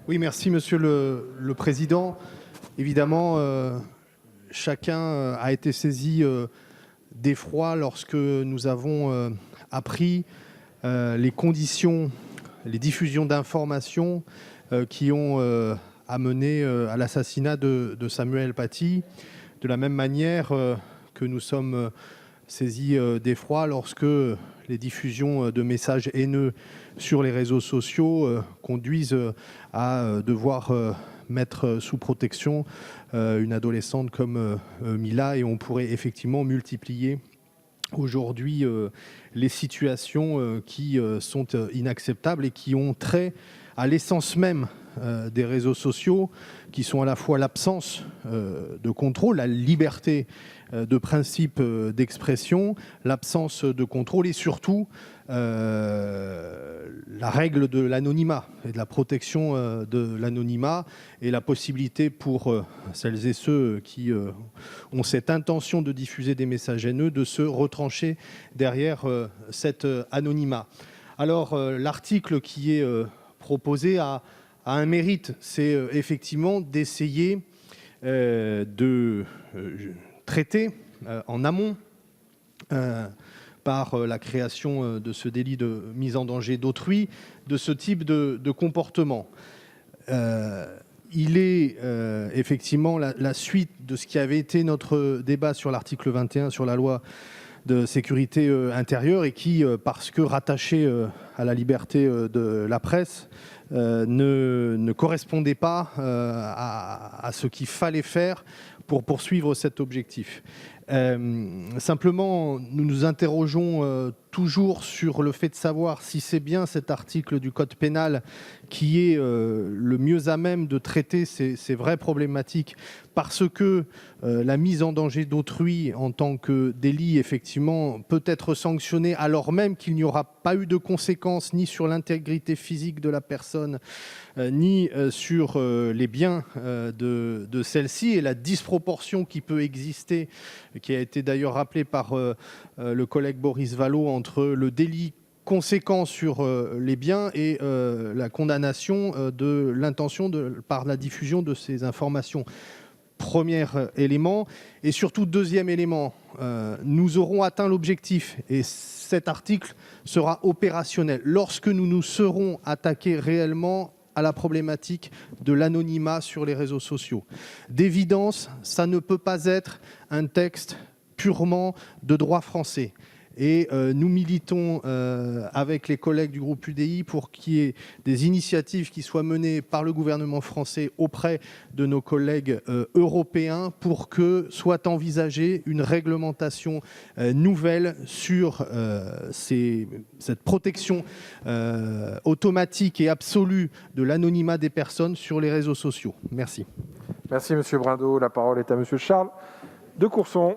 Oui, merci Monsieur le Président. Évidemment, chacun a été saisi d'effroi lorsque nous avons appris les conditions, les diffusions d'informations qui ont amené à l'assassinat de Samuel Paty. De la même manière que nous sommes saisis d'effroi lorsque les diffusions de messages haineux sur les réseaux sociaux conduisent à devoir mettre sous protection une adolescente comme Mila, et on pourrait effectivement multiplier aujourd'hui les situations qui sont inacceptables et qui ont trait à l'essence même des réseaux sociaux, qui sont à la fois l'absence de contrôle, la liberté de principe d'expression, l'absence de contrôle et surtout la règle de l'anonymat et de la protection de l'anonymat, et la possibilité pour celles et ceux qui ont cette intention de diffuser des messages haineux de se retrancher derrière cet anonymat. Alors l'article qui est proposé a un mérite, c'est effectivement d'essayer de traiter en amont par la création de ce délit de mise en danger d'autrui, de ce type de comportement. Il est effectivement la suite de ce qui avait été notre débat sur l'article 21 sur la loi de sécurité intérieure, et qui, parce que rattaché à la liberté de la presse, ne correspondait pas à ce qu'il fallait faire pour poursuivre cet objectif. Simplement, nous nous interrogeons toujours sur le fait de savoir si c'est bien cet article du Code pénal qui est le mieux à même de traiter ces vraies problématiques, parce que la mise en danger d'autrui en tant que délit, effectivement, peut être sanctionné alors même qu'il n'y aura pas eu de conséquences ni sur l'intégrité physique de la personne, ni sur les biens de celle-ci, et la disproportion qui peut exister, qui a été d'ailleurs rappelée par le collègue Boris Vallaud, entre le délit conséquent sur les biens et la condamnation de l'intention par la diffusion de ces informations. Premier élément. Et surtout, deuxième élément, nous aurons atteint l'objectif, et cet article sera opérationnel lorsque nous nous serons attaqués réellement à la problématique de l'anonymat sur les réseaux sociaux. D'évidence, ça ne peut pas être un texte purement de droit français. Et nous militons avec les collègues du groupe UDI pour qu'il y ait des initiatives qui soient menées par le gouvernement français auprès de nos collègues européens pour que soit envisagée une réglementation nouvelle sur cette protection automatique et absolue de l'anonymat des personnes sur les réseaux sociaux. Merci. Merci Monsieur Brindaud. La parole est à Monsieur Charles de Courson.